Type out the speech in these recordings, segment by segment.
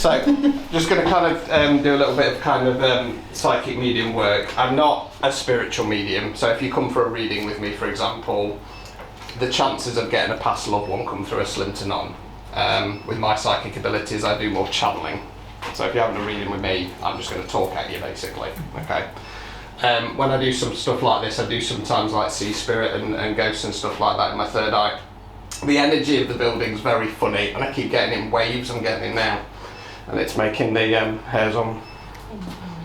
So, just going to kind of do a little bit of kind of psychic medium work. I'm not a spiritual medium, so if you come for a reading with me, for example, the chances of getting a past loved one come through are slim to none. With my psychic abilities, I do more channeling. So if you're having a reading with me, I'm just going to talk at you, basically. Okay. When I do some stuff like this, I do sometimes like see spirit and ghosts and stuff like that in my third eye. The energy of the building's very funny, and I keep getting in waves. I'm getting it now, and it's making the hairs on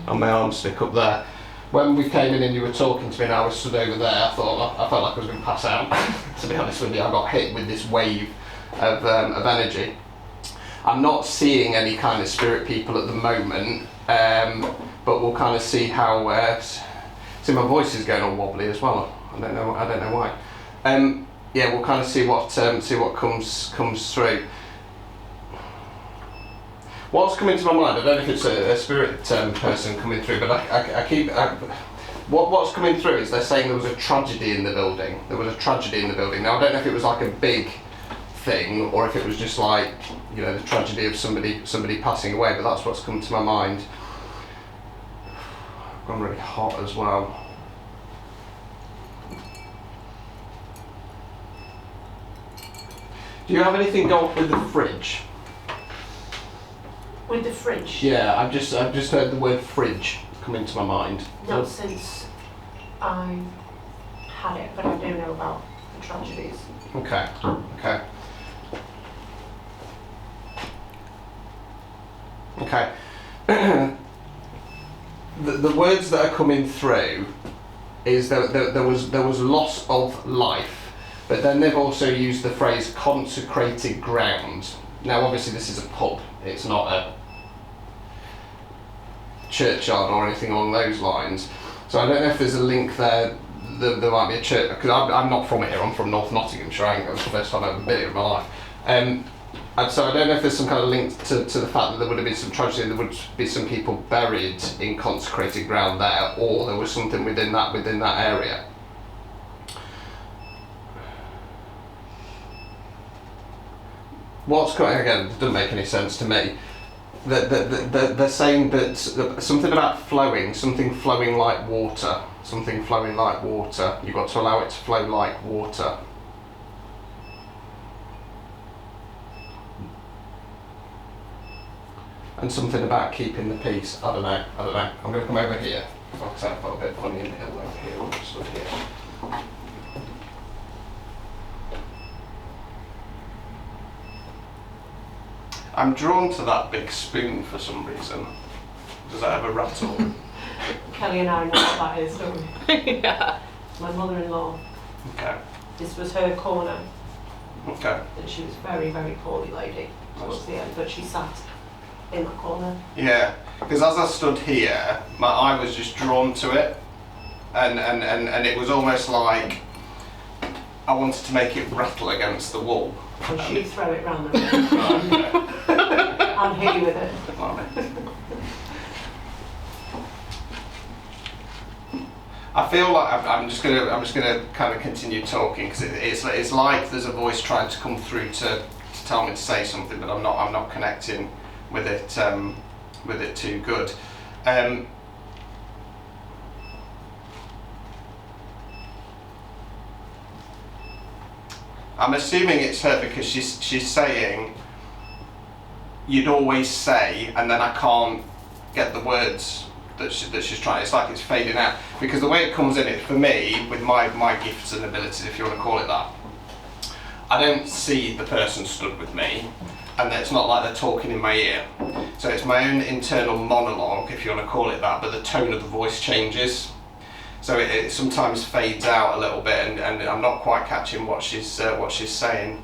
my arm stick up there. When we came in and you were talking to me and I was stood over there, I felt like I was going to pass out. To be honest with you, I got hit with this wave of energy. I'm not seeing any kind of spirit people at the moment, but we'll kind of see how. See, my voice is going all wobbly as well. I don't know why. Yeah, we'll kind of see what comes through. What's coming to my mind? I don't know if it's a spirit person coming through, but what's coming through is they're saying there was a tragedy in the building. There was a tragedy in the building. Now I don't know if it was like a big thing or if it was just like, you know, the tragedy of somebody passing away, but that's what's come to my mind. I've gone really hot as well. Do you have anything go off with the fridge? With the fridge? Yeah, I've just heard the word fridge come into my mind. Not since I had it, but I do know about the tragedies. Okay. The words that are coming through is that there was loss of life, but then they've also used the phrase consecrated ground. Now obviously this is a pub, it's not a churchyard or anything along those lines, so I don't know if there's a link there. There might be a church, because I'm not from here, I'm from North Nottinghamshire. I think that was the first time I've ever been here in my life. And so I don't know if there's some kind of link to the fact that there would have been some tragedy, there would be some people buried in consecrated ground there, or there was something within that area. What's going, again, it doesn't make any sense to me. They're saying that something about flowing, something flowing like water. Something flowing like water. You've got to allow it to flow like water. And something about keeping the peace. I don't know. I'm going to come over here. Like I said, I felt a bit funny in the hill over here. I'm stood here. I'm drawn to that big spoon for some reason. Does that ever rattle? Kelly and I know what that is, don't we? Yeah. My mother-in-law. Okay. This was her corner. Okay. And she was very, very poorly lady towards the end, but she sat in that corner. Yeah, because as I stood here, my eye was just drawn to it, and it was almost like I wanted to make it rattle against the wall. And she'd throw it round the room. And hit you with it. I feel like I'm just gonna kind of continue talking, because it's like there's a voice trying to come through to tell me to say something, but I'm not connecting with it too good. I'm assuming it's her because she's saying you'd always say, and then I can't get the words that she's trying. It's like it's fading out, because the way it comes in, it for me, with my gifts and abilities, if you want to call it that, I don't see the person stood with me, and it's not like they're talking in my ear. So it's my own internal monologue, if you want to call it that, but the tone of the voice changes. So it sometimes fades out a little bit, and I'm not quite catching what she's saying.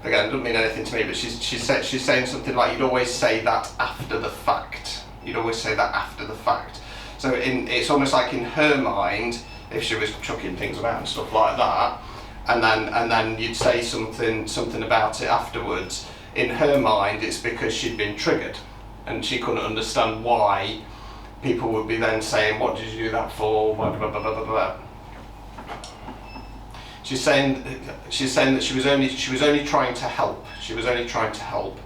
Again, it doesn't mean anything to me, but she's saying something like, you'd always say that after the fact. You'd always say that after the fact. So it's almost like in her mind, if she was chucking things about and stuff like that, and then you'd say something about it afterwards. In her mind, it's because she'd been triggered, and she couldn't understand why people would be then saying, "What did you do that for?" Blah, blah, blah, blah, blah, blah. She's saying that she was only trying to help. She was only trying to help.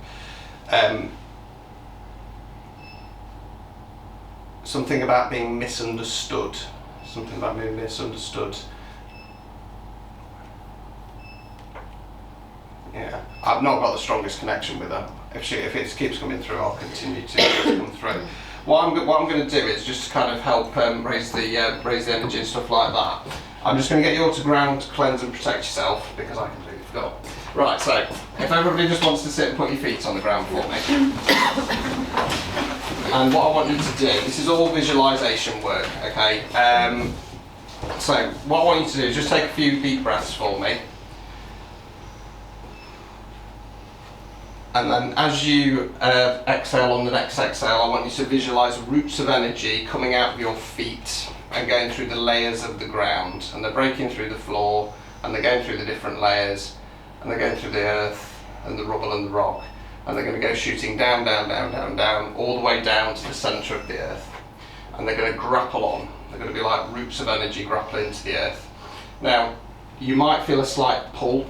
Something about being misunderstood. Something about being misunderstood. Yeah, I've not got the strongest connection with her. If it keeps coming through, I'll continue to come through. What I'm going to do is just to kind of help raise the energy and stuff like that. I'm just going to get you all to ground, cleanse and protect yourself, because I completely forgot. Right, so if everybody just wants to sit and put your feet on the ground for me. And what I want you to do, this is all visualisation work, okay? So what I want you to do is just take a few deep breaths for me. And then as you exhale on the next exhale, I want you to visualise roots of energy coming out of your feet and going through the layers of the ground. And they're breaking through the floor, and they're going through the different layers, and they're going through the earth and the rubble and the rock. And they're going to go shooting down, down, down, down, down, all the way down to the centre of the earth. And they're going to grapple on. They're going to be like roots of energy grappling into the earth. Now, you might feel a slight pull.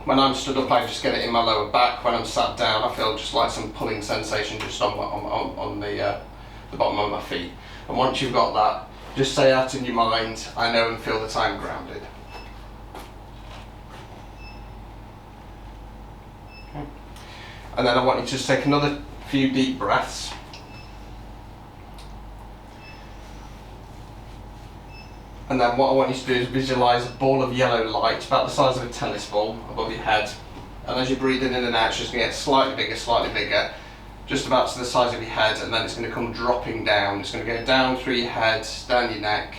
When I'm stood up, I just get it in my lower back. When I'm sat down, I feel just like some pulling sensation just on the bottom of my feet. And once you've got that, just say out in your mind, I know and feel that I'm grounded. Okay. And then I want you to just take another few deep breaths. And then what I want you to do is visualise a ball of yellow light, about the size of a tennis ball, above your head. And as you're breathing in and out, it's just going to get slightly bigger, just about to the size of your head, and then it's going to come dropping down. It's going to go down through your head, down your neck,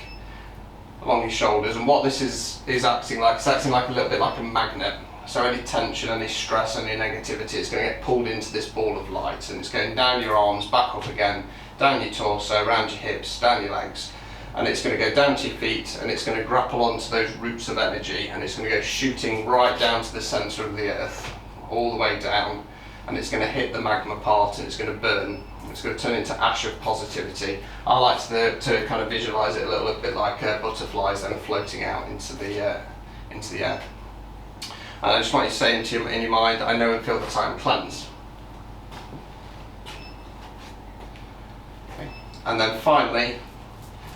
along your shoulders. And what this is acting like, it's acting like a little bit like a magnet. So any tension, any stress, any negativity, it's going to get pulled into this ball of light, and it's going down your arms, back up again, down your torso, around your hips, down your legs. And it's going to go down to your feet, and it's going to grapple onto those roots of energy, and it's going to go shooting right down to the centre of the earth, all the way down, and it's going to hit the magma part, and it's going to burn. It's going to turn into ash of positivity. I like to kind of visualise it a little bit like butterflies then floating out into the air. And I just want you to say in your mind, I know and feel that I'm cleansed. Okay. And then finally,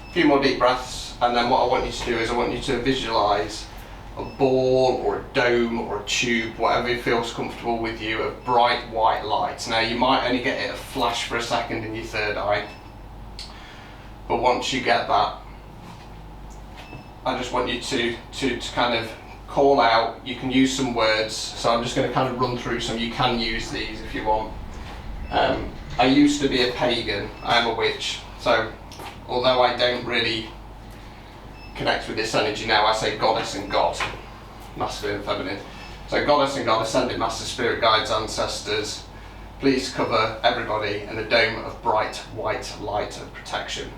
a few more deep breaths, and then what I want you to do is I want you to visualise a ball or a dome or a tube, whatever feels comfortable with you, of bright white light. Now you might only get it a flash for a second in your third eye, but once you get that, I just want you to kind of call out. You can use some words, so I'm just going to kind of run through some. You can use these if you want. I used to be a pagan. I am a witch, so although I don't really connect with this energy now, I say goddess and god, masculine and feminine. So goddess and god, ascended master, spirit guides, ancestors, please cover everybody in a dome of bright white light of protection.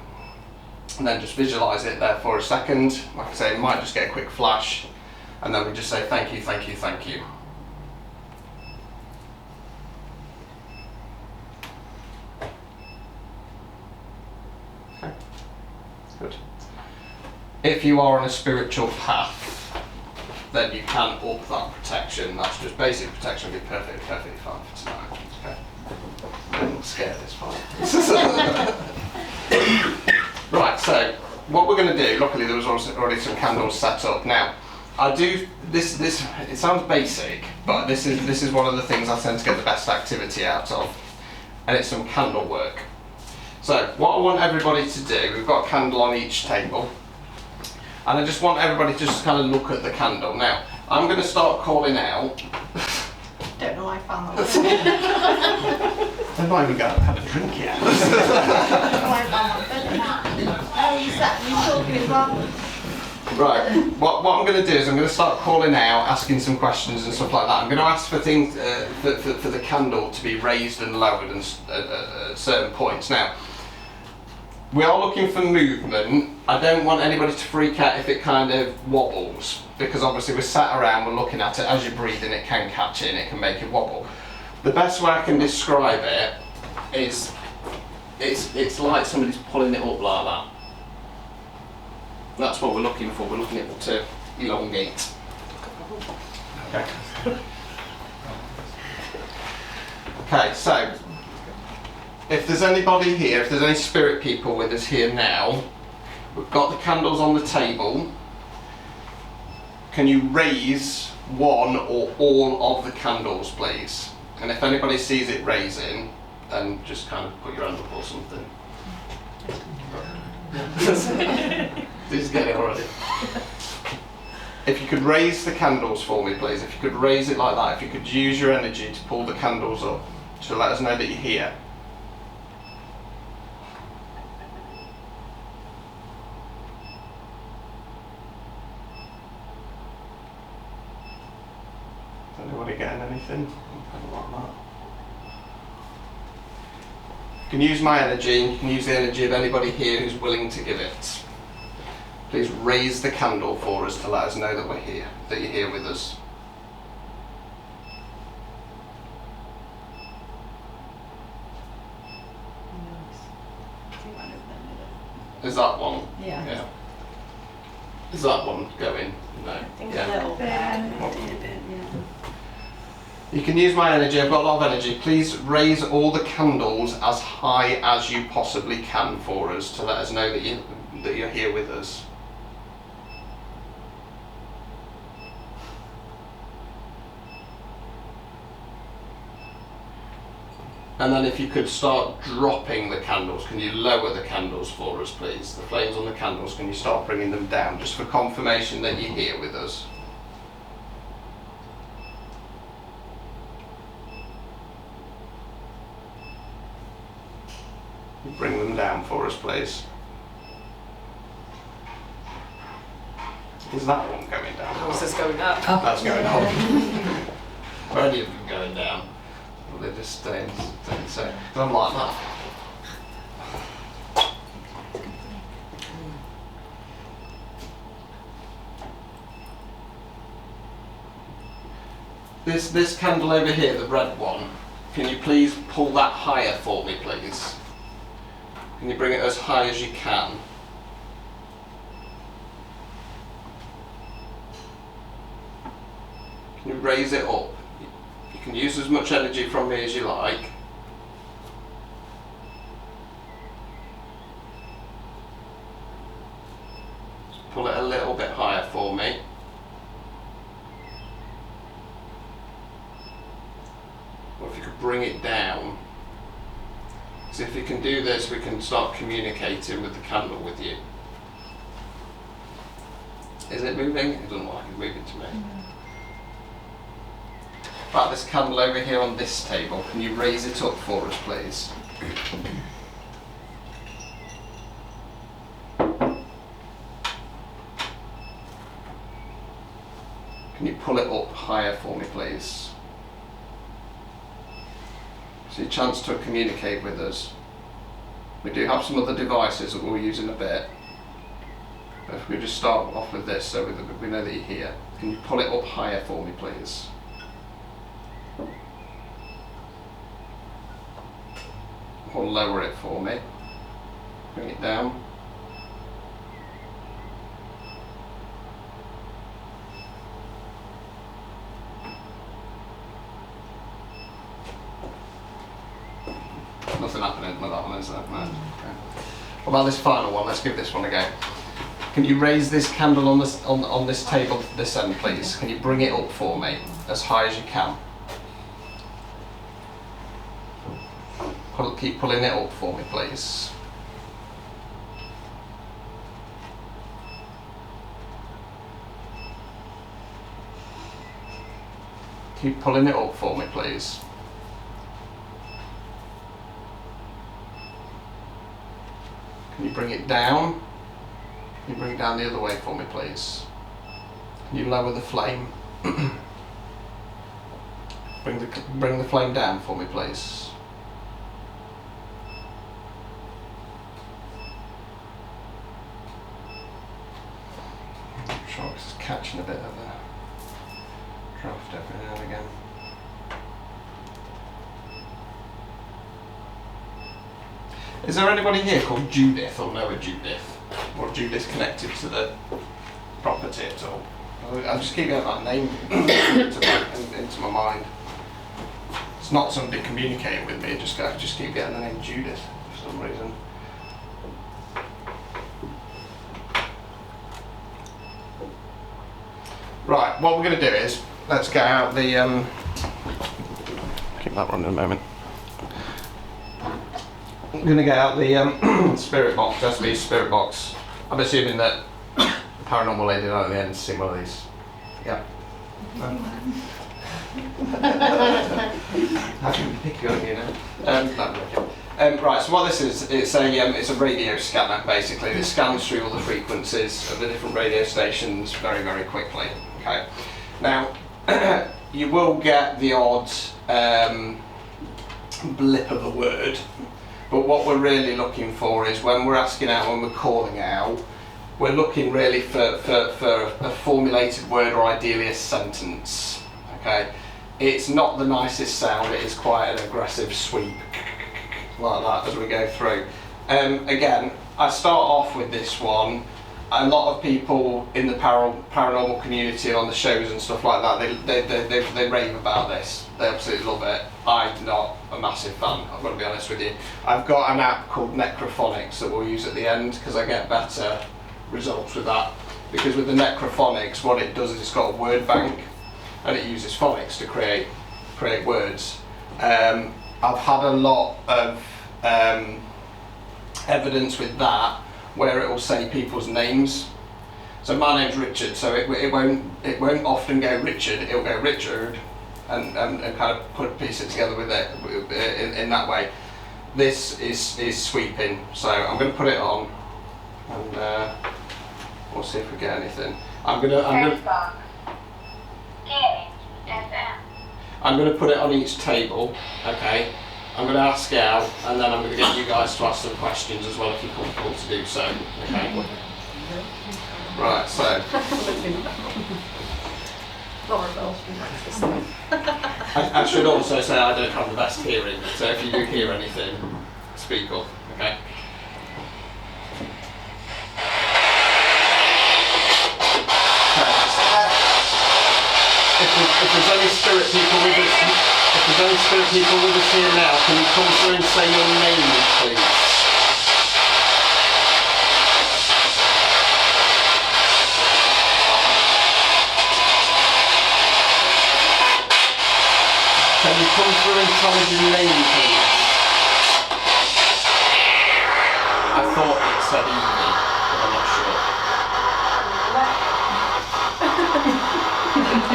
And then just visualise it there for a second. Like I say, it might just get a quick flash, and then we just say thank you, thank you, thank you. Okay, good. If you are on a spiritual path, then you can up that protection. That's just basic protection. Will be perfectly fine for tonight. Okay. I'm scared this part. Right. So what we're going to do. Luckily, there was already some candles set up. Now, I do this. It sounds basic, but this is one of the things I tend to get the best activity out of, and it's some candle work. So what I want everybody to do. We've got a candle on each table. And I just want everybody to just kind of look at the candle. Now, I'm going to start calling out. Don't know why I found that. I've not even had a drink yet. Oh, you're talking as well. Right, what I'm going to do is I'm going to start calling out, asking some questions and stuff like that. I'm going to ask for things, for the candle to be raised and lowered at certain points. Now, we are looking for movement. I don't want anybody to freak out if it kind of wobbles, because obviously we're sat around, we're looking at it. As you're breathing, it can catch it and it can make it wobble. The best way I can describe it is it's like somebody's pulling it up like that. That's what we're looking for. We're looking at it to elongate. Okay. Okay, so if there's anybody here, if there's any spirit people with us here now, we've got the candles on the table. Can you raise one or all of the candles, please? And if anybody sees it raising, then just kind of put your hand up or something. Just get it already. If you could raise the candles for me, please. If you could raise it like that, if you could use your energy to pull the candles up to let us know that you're here. Is anybody getting anything? Kind of like that. You can use my energy, and you can use the energy of anybody here who's willing to give it. Please raise the candle for us to let us know that we're here, that you're here with us. Is that one? Yeah. Is that one going? No. I think Yeah. a little bit. Yeah. You can use my energy, I've got a lot of energy. Please raise all the candles as high as you possibly can for us to let us know that you're here with us. And then if you could start dropping the candles, can you lower the candles for us, please? The flames on the candles, can you start bringing them down, just for confirmation that you're here with us? Bring them down for us, please. Is that one going down? How's this going up? That's going up. Are any of them going down? Or they're just staying so. Because I'm like that. This candle over here, the red one, can you please pull that higher for me, please? Can you bring it as high as you can? Can you raise it up? You can use as much energy from me as you like. Just pull it a little bit higher for me. Or if you could bring it down. So if you can do this, we can start communicating with the candle with you. Is it moving? It doesn't look like it's moving to me. About this candle over here on this table, can you raise it up for us, please? Can you pull it up higher for me, please? So a chance to communicate with us. We do have some other devices that we'll use in a bit. But if we just start off with this so we know that you're here. Can you pull it up higher for me, please? Or lower it for me. Bring it down. Nothing happening with that one, is there? No. Okay. What about this final one? Let's give this one a go. Can you raise this candle on this table to this end, please? Can you bring it up for me as high as you can? Keep pulling it up for me, please. Keep pulling it up for me, please. Can you bring it down? Can you bring it down the other way for me, please? Can you lower the flame? Bring the flame down for me, please. It's catching a bit of a draft every now and again. Is there anybody here called Judith or know a Judith? Or Judith connected to the property at all? I just keep getting that name into my mind. It's not somebody communicating with me, I just keep getting the name Judith for some reason. Right, what we're going to do is, let's get out the, keep that running a moment. I'm going to get out the spirit box, SB spirit box. I'm assuming that the paranormal lady down at the end has seen one of these. Yeah. How can we pick you up, you know? Right, so what this is, it's a radio scanner basically. It scans through all the frequencies of the different radio stations very, very quickly. Okay. Now, you will get the odd blip of a word, but what we're really looking for is when we're asking out, when we're calling out, we're looking really for a formulated word or ideally a sentence. Okay. It's not the nicest sound, it is quite an aggressive sweep like that as we go through. Again, I start off with this one. A lot of people in the paranormal community on the shows and stuff like that, they rave about this. They absolutely love it. I'm not a massive fan, I've got to be honest with you. I've got an app called Necrophonics that we'll use at the end because I get better results with that. Because with the Necrophonics, what it does is it's got a word bank and it uses phonics to create words. I've had a lot of evidence with that where it will say people's names. So my name's Richard, so it won't often go Richard, it'll go Richard and kind of piece it together with it in that way. This is sweeping, so I'm going to put it on and we'll see if we get anything. I'm going to put it on each table, okay? I'm going to ask out, and then I'm going to get you guys to ask some questions as well if you're comfortable to do so, okay? Right, so. I should also say I don't have the best hearing, so if you do hear anything, speak up, okay? If there's any spirit people with us, here now, can you come through and say your name, please? Can you come through and tell us your name, please? I thought it said Evie, but I'm not sure.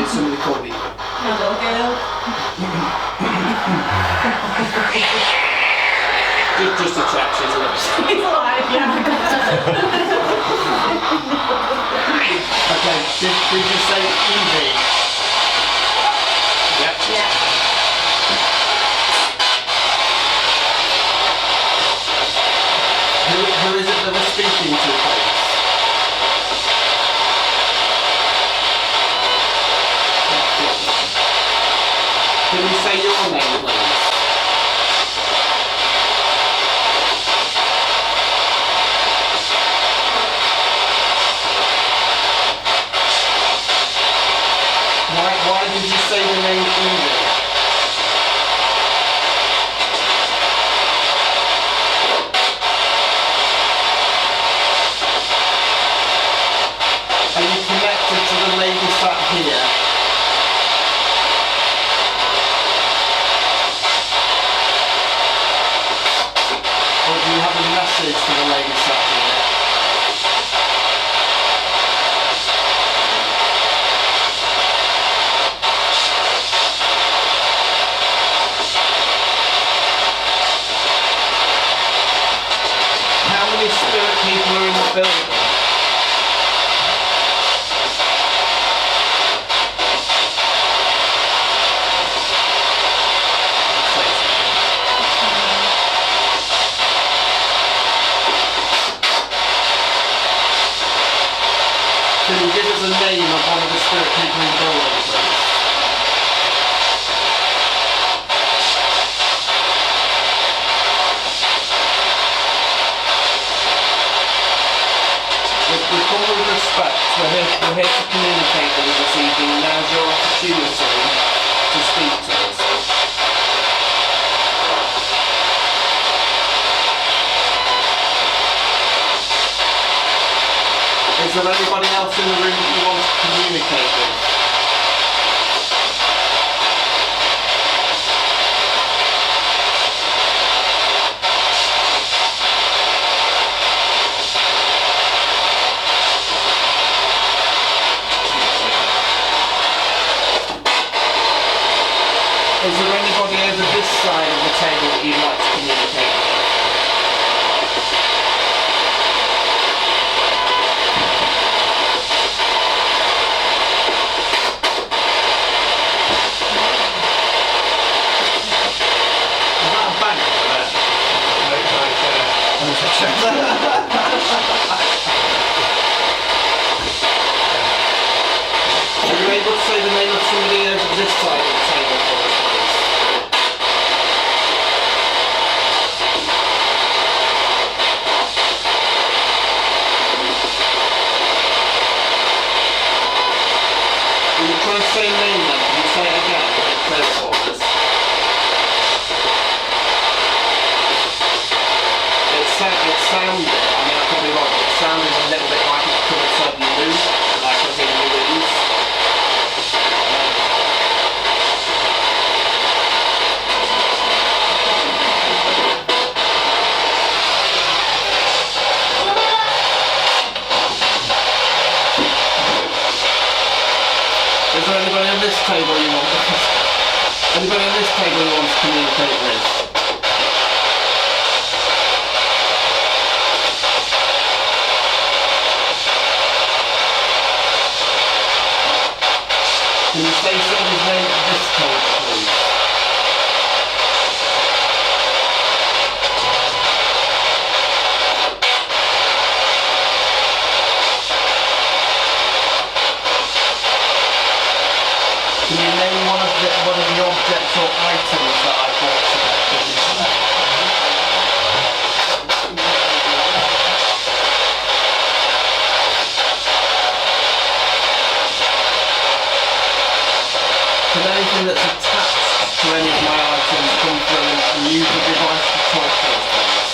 It's somebody called Evie. Hello, girl. Just to check, she's alive. She's alive, yeah. Okay, did you say Evie? Yep. Yeah. Who is it that we're speaking to, please? Can you say your name, please? Why did you say the name Evie? Are you connected to the lady sat here? Or do you have a message for the lady sat here? How many spirit people are in the building? Can you give us a name of one of the spirit people in the building, please? With all respect, we're here to communicate with you this evening. Now's your opportunity to speak to us. Is there anybody else in the room that you want to communicate with? Is there anybody over this side of the table that you'd like to communicate with? Is that a bank over there? Are you able to say the name of somebody over this side of the table for us, please? Will you try and say your name then? Can you say it again? It clear for us. It sounded, I mean I could be wrong, it sounded a little bit like it could have said Lou, like as in Louise. Is there anybody on this table you want? Anybody on this table you want to communicate with? Can you say somebody's name at this table, please? Can you name one of the objects or items that I brought today? Can anything that's attached to any of my items come through and use the device to talk to us, please?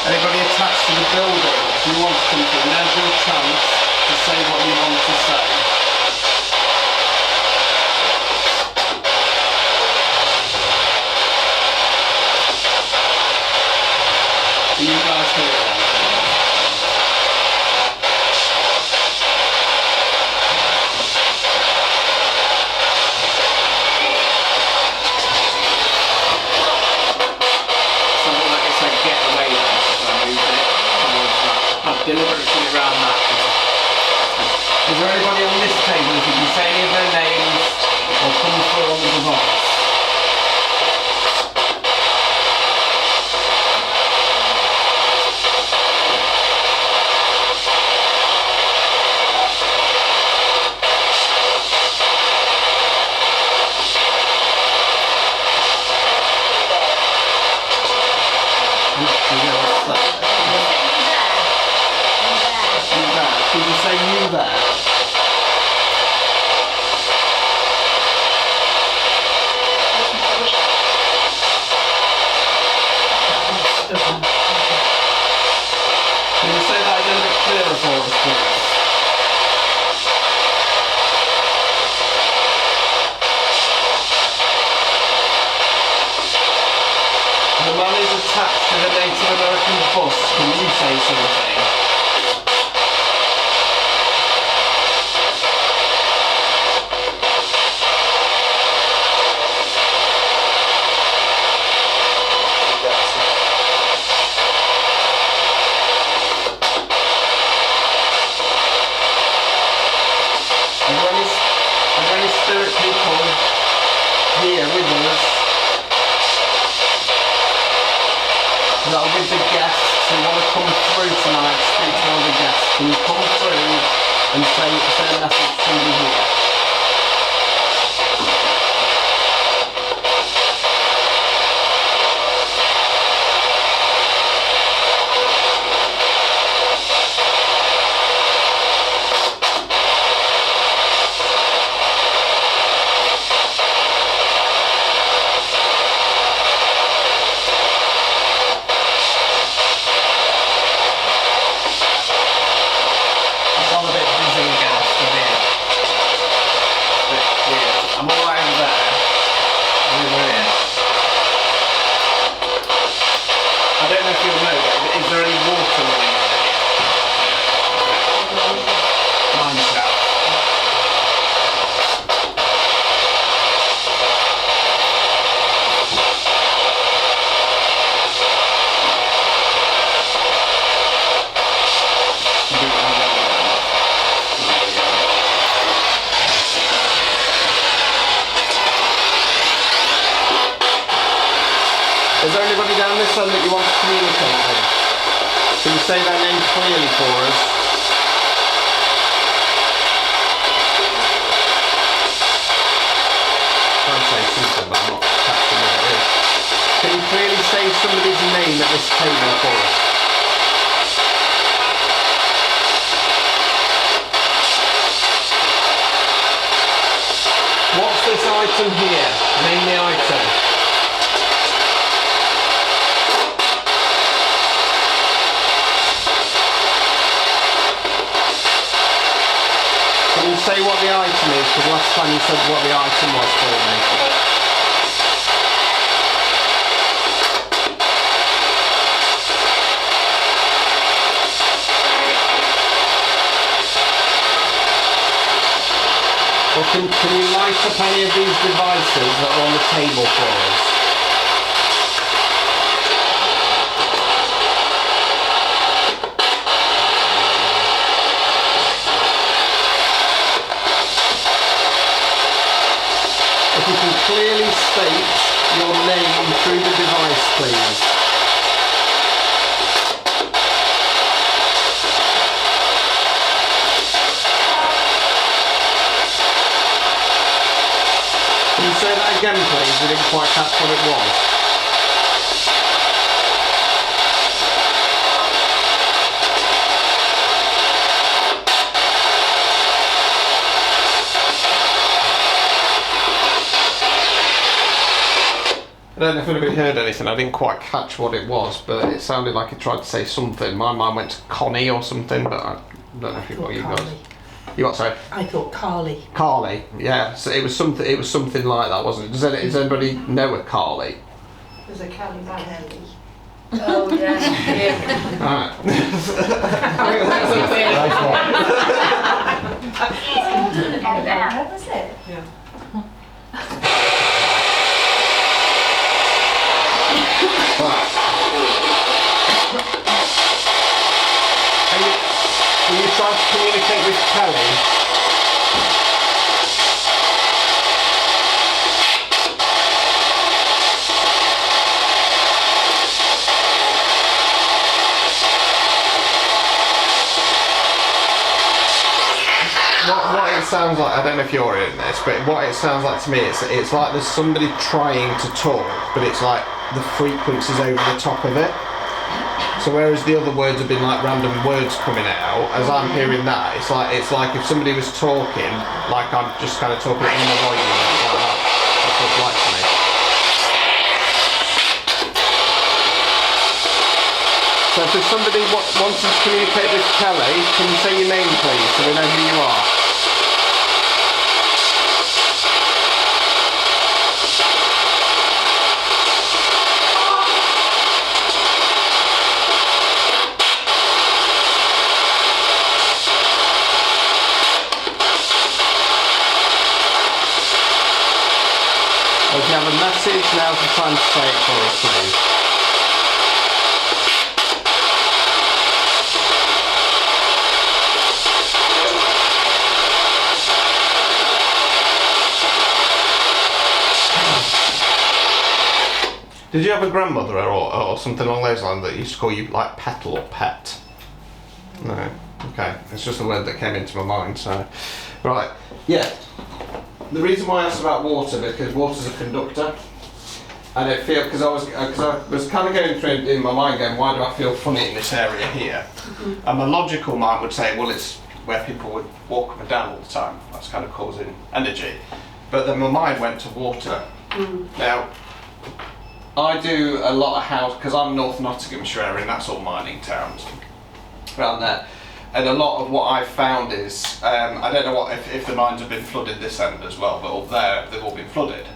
Anybody attached to the building, if you want to come through, now's your chance to say what you want to say. Do you guys hear that? Something like it said, get away then, so I moved it towards that. I've deliberately around that. Is there anybody on this table, if you can say any of their names or come through on the device? Did you say you there? Can you say that again a bit clearer for us, please? The man is attached to the Native American bus. Can you say something? Are there any spirit people here with us that are with the guests who want to come through tonight, speak to one of the guests? Can you come through and say a message to somebody here? person that you want to communicate with? Can you say their name clearly for us? I'd say something, but I'm not catching what it is. Can you clearly say somebody's name at this table for us? What's this item here? Name the item. Can you say what the item is? Because last time you said what the item was for me. Or can you light up any of these devices that are on the table for us? If you can clearly state your name through the device, please. Can you say that again, please? I didn't quite catch what it was. I don't know if anybody heard anything. I didn't quite catch what it was, but it sounded like it tried to say something. My mind went to Connie or something, but I don't know if you got you guys. You what, sorry? I thought Carly. Carly, yeah. So it was something. It was something like that, wasn't it? Does anybody know a Carly? There's a Kelly back. Kelly. Oh, yeah. Alright. That was it? Yeah. Right. Are you trying to communicate with Kelly? What it sounds like, I don't know if you're in this, but what it sounds like to me, it's like there's somebody trying to talk, but it's like the frequency's over the top of it. So whereas the other words have been like random words coming out, as I'm hearing that, it's like if somebody was talking, like I'm just kind of talking in the volume, like that. That's what it's like to me. So if there's somebody wanting to communicate with Kelly, can you say your name please, so we know who you are? If you have a message, now's the time to say it for us, please. Did you have a grandmother or something along those lines that used to call you like Petal or Pet? No. Okay. It's just a word that came into my mind. So, right. Yeah. The reason why I asked about water, because water's a conductor, and it feel because I was kind of going through in my mind going, why do I feel funny in this area here? And my logical mind would say, well, it's where people would walk up and down all the time. That's kind of causing energy. But then my mind went to water. Now, I do a lot of house because I'm North Nottinghamshire area, and that's all mining towns around there. And a lot of what I've found is, I don't know what if the mines have been flooded this end as well, but up there they've all been flooded.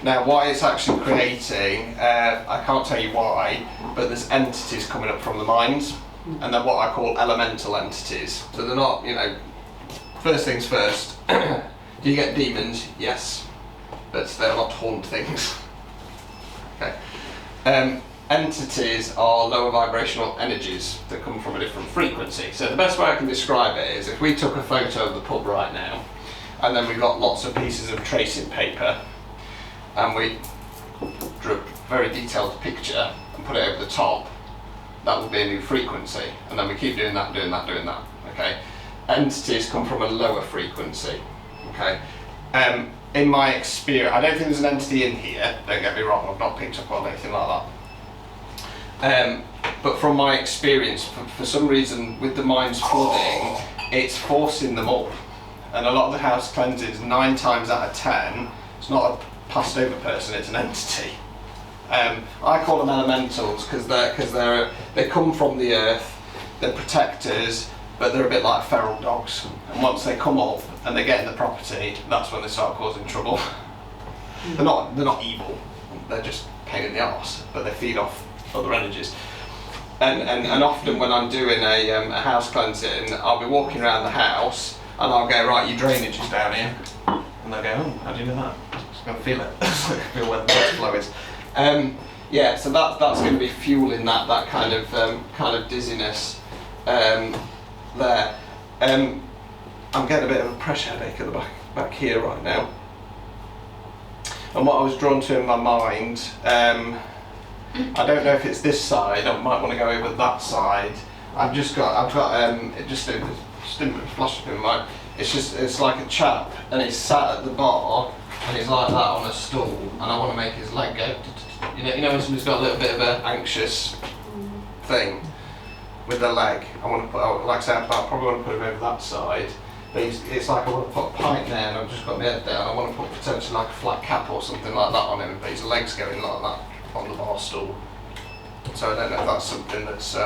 Now what it's actually creating, I can't tell you why, but there's entities coming up from the mines, and they're what I call elemental entities. So they're not, first things first, do you get demons? Yes, but they're not haunt things. Okay. Entities are lower vibrational energies that come from a different frequency. So the best way I can describe it is if we took a photo of the pub right now, and then we got lots of pieces of tracing paper, and we drew a very detailed picture and put it over the top, that would be a new frequency. And then we keep doing that, okay? Entities come from a lower frequency, okay? In my experience, I don't think there's an entity in here, don't get me wrong, I've not picked up on anything like that. But from my experience, for some reason, with the minds flooding, it's forcing them up. And a lot of the house cleansings, 9 times out of 10, it's not a passed over person, it's an entity. I call them elementals because they come from the earth, they're protectors, but they're a bit like feral dogs. And once they come up and they get in the property, that's when they start causing trouble. They're not evil, they're just pain in the arse, but they feed off other energies. And often when I'm doing a house cleansing, I'll be walking around the house and I'll go, right, your drainage is down here. And they'll go, oh, how do you know that? Just going to feel it. Feel where the water flow is. Yeah, so that's going to be fueling that kind of dizziness there. I'm getting a bit of a pressure headache at the back here right now. And what I was drawn to in my mind, I don't know if it's this side. I might want to go over that side. I've got it just didn't flash up in my mind. It's like a chap, and he's sat at the bar, and he's like that on a stool, and I want to make his leg go. You know when somebody's got a little bit of an anxious thing with their leg. I want to put, like I said, I probably want to put him over that side. But it's like I want to put a pint there, and I've just got my head down. I want to put potentially like a flat cap or something like that on him, but his leg's going like that on the bar stool. So I don't know if that's something that's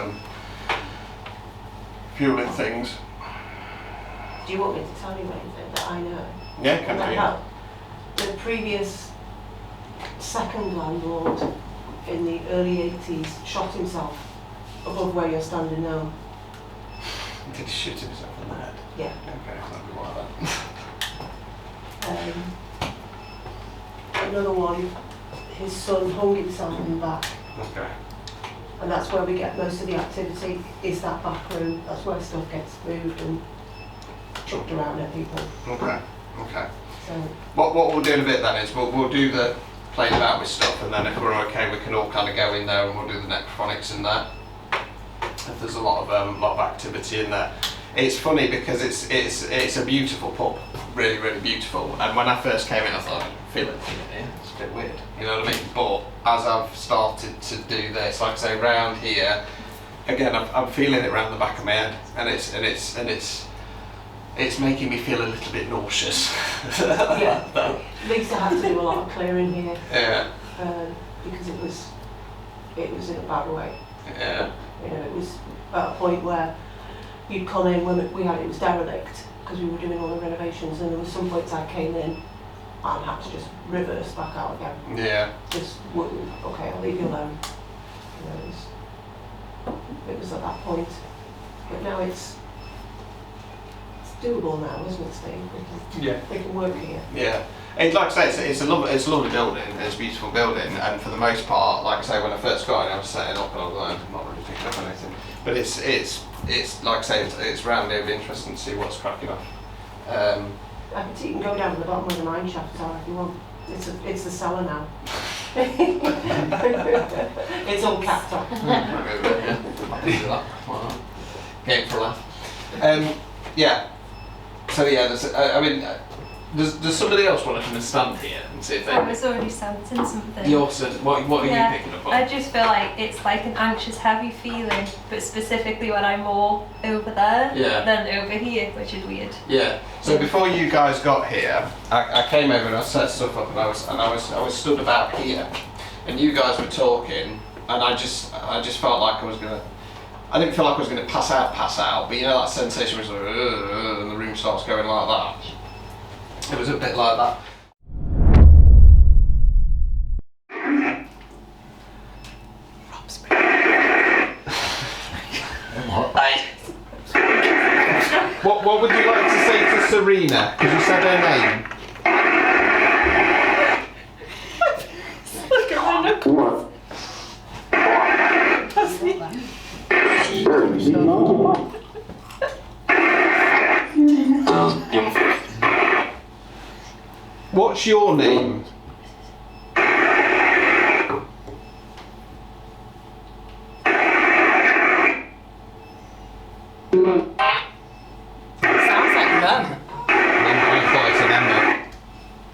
fueling things. Do you want me to tell you anything that I know? Yeah, can I? Help? The previous second landlord in the early 80s shot himself above where you're standing now. Did he shoot himself in the head? Yeah. Okay, that'd be like that. Another one, his son hung himself in the back. Okay. And that's where we get most of the activity, is that back room. That's where stuff gets moved and chucked around at people. Okay. So What we'll do in a bit then is we'll do the playing about with stuff, and then if we're okay, we can all kind of go in there and we'll do the necrophonics in there. If there's a lot of activity in there. It's funny because it's a beautiful pub, really, really beautiful. And when I first came in, I thought, I feel it here. It's a bit weird, you know what I mean? But as I've started to do this, like I say, round here, again, I'm feeling it around the back of my head, and it's making me feel a little bit nauseous. yeah, Lisa had to do a lot of clearing here. Yeah. Because it was in a bad way. Yeah. You know, it was at a point where you'd come in when it was derelict because we were doing all the renovations, and there was some points I came in and had to just reverse back out again. Yeah. Just okay, I'll leave you alone. You know, it was at that point, but now it's doable now, isn't it, Steve? We can work here. Yeah. And like I say, it's a lovely building, it's a beautiful building, and for the most part, like I say, when I first got in, I was setting up and I was like, I'm not really picking up anything. But it's like I say, it's round here, it'll be interesting to see what's cracking off. I can see you can go down to the bottom where the mine shafts are if you want. It's the cellar now. It's all capped off. Game for a laugh. Yeah. So yeah, does somebody else want to come and stand here and see if they... I was already sensing something. What are you picking up on? I just feel like it's like an anxious, heavy feeling, but specifically when I'm more over there than over here, which is weird. Yeah. So before you guys got here, I came over and I set stuff up, and I was stood about here, and you guys were talking, and I just felt like I didn't feel like I was going to pass out, but you know that sensation was like, and the room starts going like that. It was a bit like that. What would you like to say to Serena? Because you said her name. What's your name?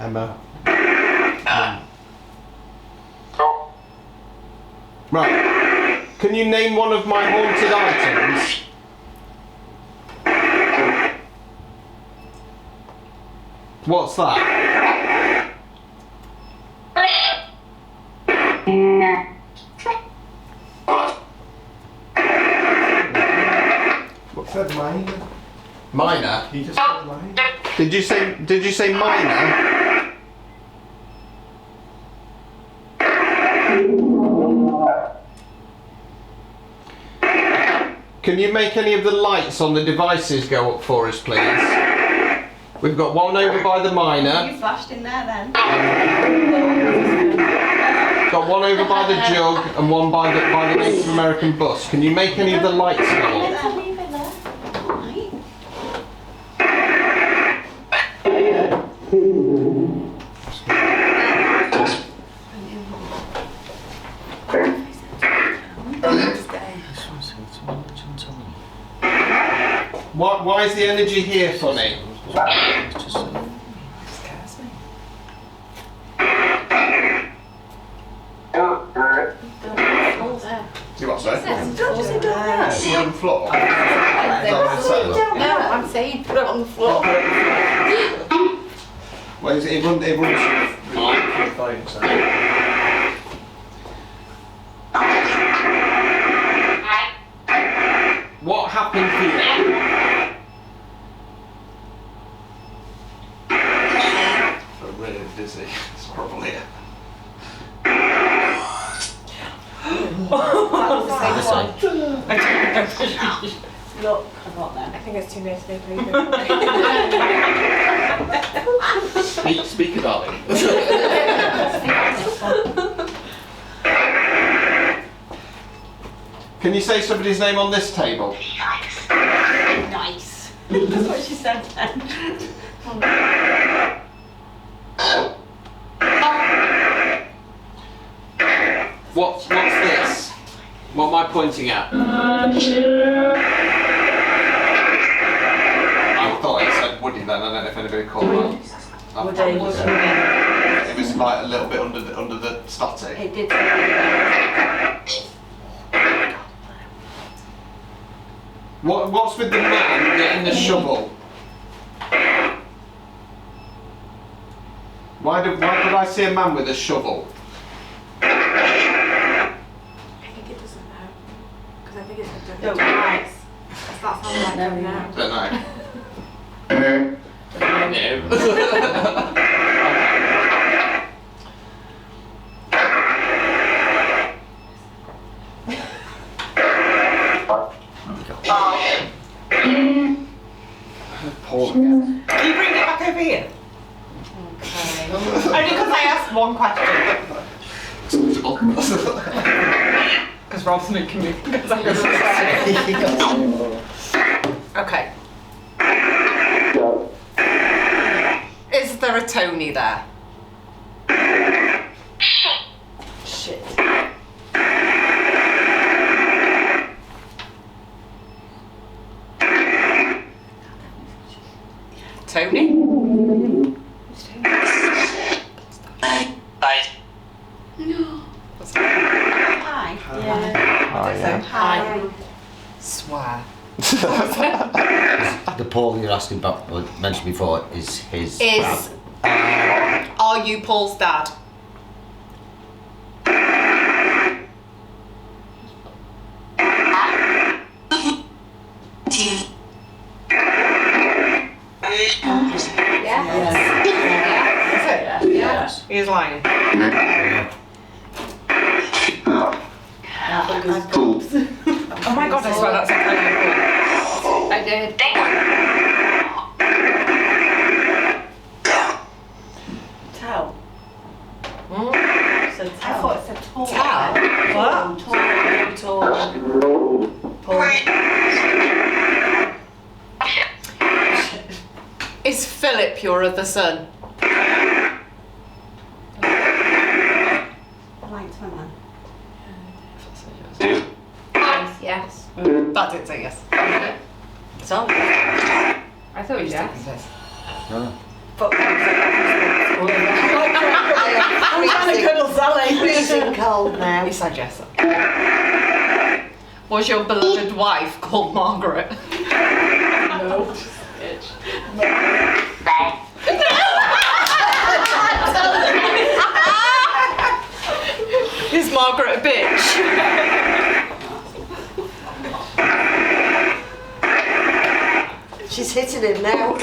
Emma. Right. Can you name one of my haunted items? What's that? What's that, minor? Minor? He just said minor. Did you say minor? Can you make any of the lights on the devices go up for us, please? We've got one over by the minor. You flashed in there then. Got one over by the jug and one by the Native American bus. Can you make any of the lights go up? Why is the energy here funny? You what, sorry? Don't say don't know. Is it on the floor? No, I'm saying put it on the floor. Well, it runs through the phone, so. What happened here? I'm really dizzy. It's horrible here. Look, I got that. I think it's too near to the paper. Speaker, darling. Can you say somebody's name on this table? Nice. That's what she said then. What's this? What am I pointing at? I thought it said Woody then. I don't know if anybody called that. It was like a little bit under the static. It did. What's with the man getting the shovel? Why did I see a man with a shovel? I think it doesn't know. Because I think it's a Don't lie. That sounds like them now. Don't know. Paul again. Can you bring it back over here? Okay. Only because I asked one question. Because Rob's making me. Okay. Is there a Tony there? Shit. Tony? Hi. Yeah. Oh yeah. Hi. Swear. The Paul you're asking about, mentioned before, is his. Are you Paul's dad? Yes. He's lying. Oh my god, I swear that's a tiny Paul. I did. Towel. So I towel. thought it said tall. Towel? What? Is Philip your other son? Lights went on. Yes. That did say yes. So, I thought it was yes. No. but I'm trying to cuddle Sally. Freezing cold now. He said yes. Was your beloved wife called Margaret? No. Is Margaret a bitch? She's hitting him now.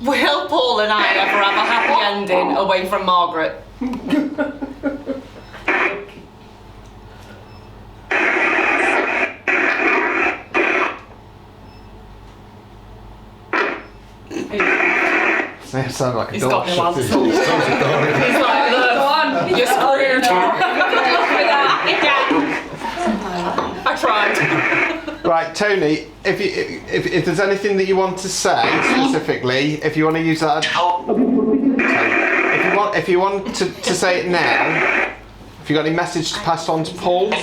Will Paul and I ever have a happy ending away from Margaret? It sounded like a He's door got no shut. answer. He's like, look, you're screwed. I tried. Right, Tony. If there's anything that you want to say specifically, if you want to use that, if you want to say it now, if you got any message to pass on to Paul.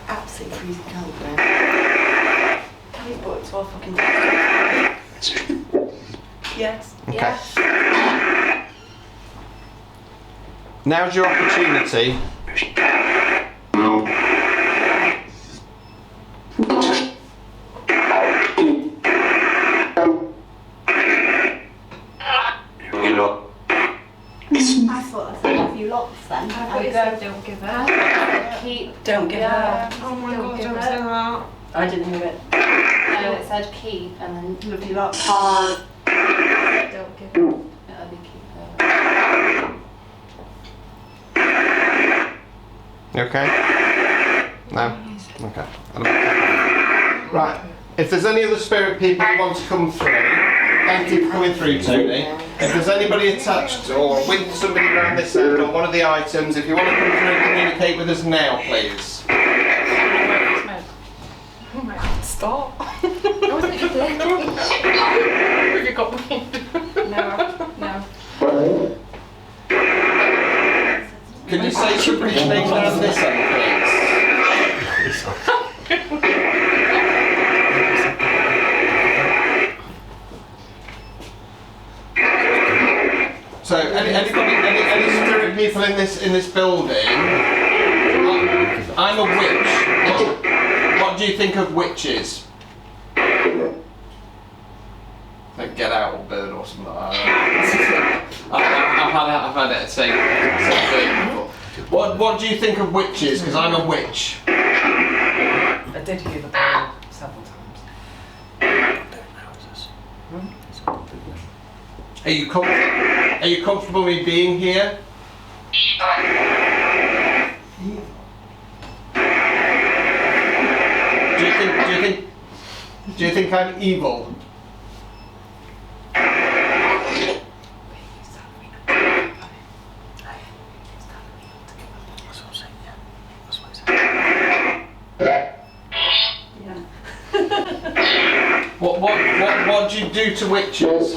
Absolutely freezing cold now. Can we put it to our fucking Yes. Okay. Yes. Now's your opportunity. I thought I said have you lots then. I thought you said don't give up. Keep. Don't give up. Oh my Don't god, give don't up. say that. I didn't hear it. No, it said keep and then Love you lots. Don't give up. it'll be keep. You okay? No? Okay. Right. If there's any other spirit people who want to come through, thank you for coming through, Tony. If there's anybody attached or with somebody around this end on one of the items, if you want to come through and communicate with us now, please. Oh my god, stop. Oh, was it you did? Have you got weed? No. Can you say somebody's name down this end, please? So, any spirit people in this building? I'm a witch. What do you think of witches? Like Get Out or Bird or something like that. I've had it say before. What do you think of witches? Because I'm a witch. I did hear the poem several times. Are you comfortable with me being here? Do you think I'm evil? What do you do to witches?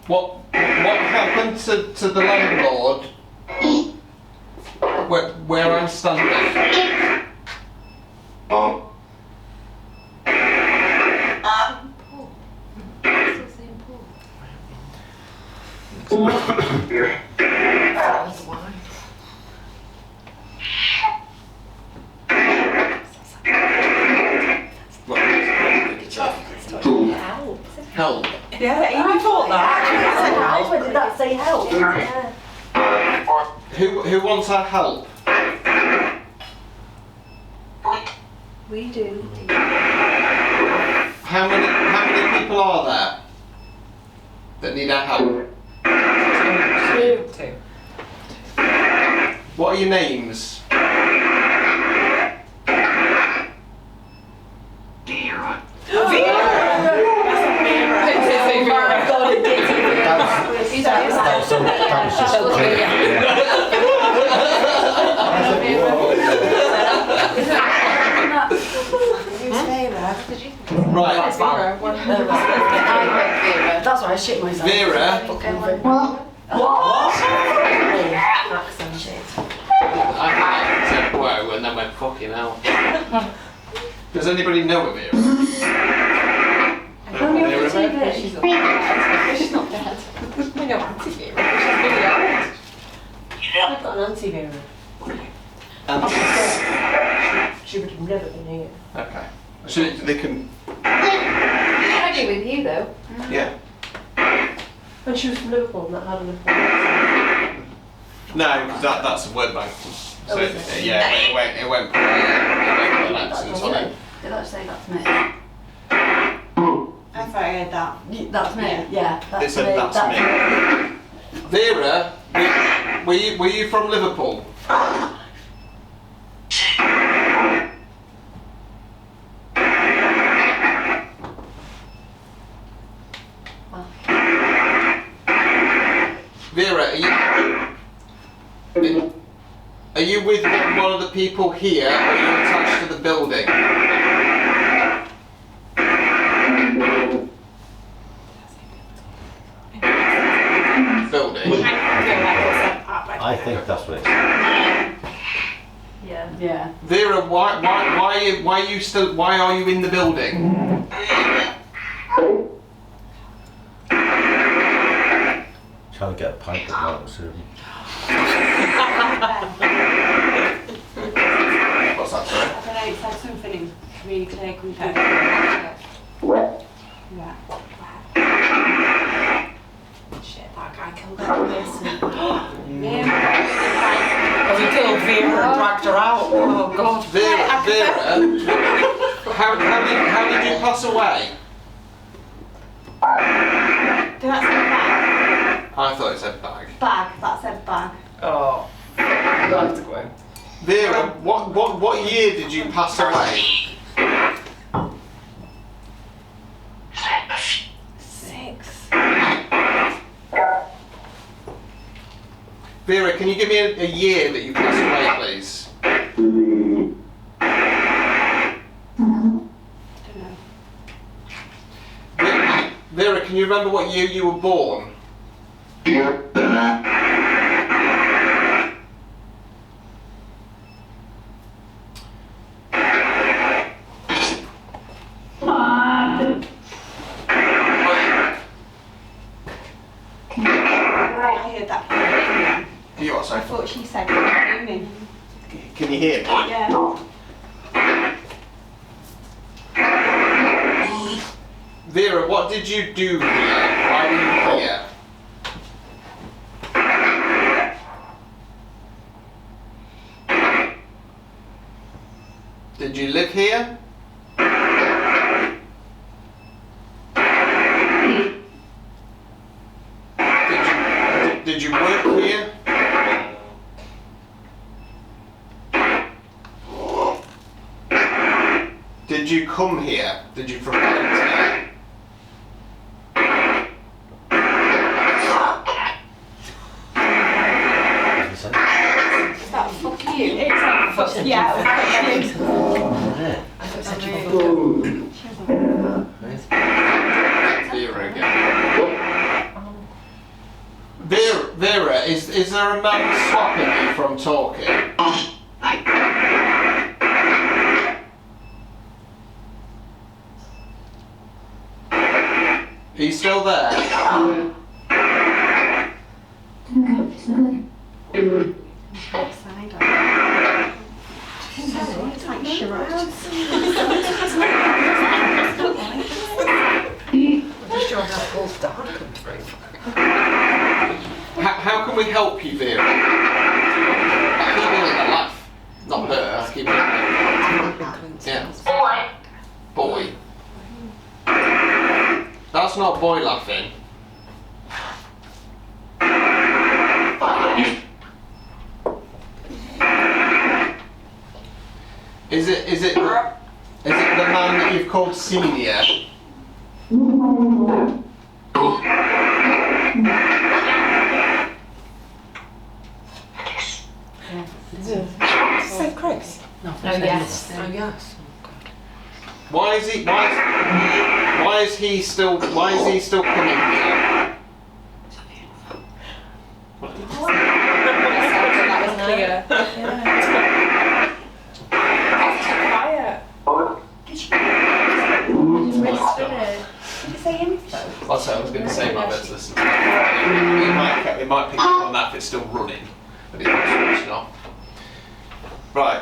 What happened to the landlord where I'm standing? Help. Yeah, Amy thought that. Why did that say help? Yeah. Who wants our help? We do. How many people are there that need our help? Two. What are your names? Right. That's fine. I wrote Vera. That's why I shit myself. Vera. Accent shit. I said whoa and then went fucking hell. Does anybody know of Vera? Vera? She's not dead. We know Auntie Vera. She's really old. I've got an Auntie Vera. She would have never been here. Okay. So they can. I agree with you though. Yeah. When she was from Liverpool and that had an appointment. No, because that's a word bank. So is it? yeah, it won't put an accent on it. Did I say that's me? I thought I heard that. That's me. Yeah, They that's said me. that's me. Vera, were you from Liverpool? Vera, are you with one of the people here, or are you attached to the building? Building. I think that's what it is. Yeah. Yeah. Vera, why are you in the building? Trying to get a pint of water soon. What's that, sorry? I don't know, it said something really clear coming through. Yeah. Shit, that guy killed that person. Have we killed Vera and dragged her out? Oh God. Vera, how did you pass away? Did that say bag? I thought it said bag. Bag, that said bag. Oh. I have to go in. Vera, what year did you pass away? 6. Vera, can you give me a year that you passed away, please? Don't know. Vera, can you remember what year you were born? I heard that. You what, I sorry? thought she said booming. Can you hear me? Yeah. Vera, what did you do here? Why were you here? Did you live here? Did you work here? Did you come here? Did you frequent here? Is that fuck you? It's like fuck Yeah. Vera again. Vera, is there a man stopping you from talking? Are you still there? Outside. It's like Shiraz. just sure how Paul's dad come through. How can we help you, Vera? I keep hearing a laugh. Not her, I keep hearing yeah. Boy. That's not boy laughing. Is it the man that you've called senior? Say Chris. No, Oh, yes. Oh yes. Why is he still coming here? That was clear. Did you say info? Also, I was going to say my bed's listening. It might pick up on that if it's still running, but it's not switched off. Right,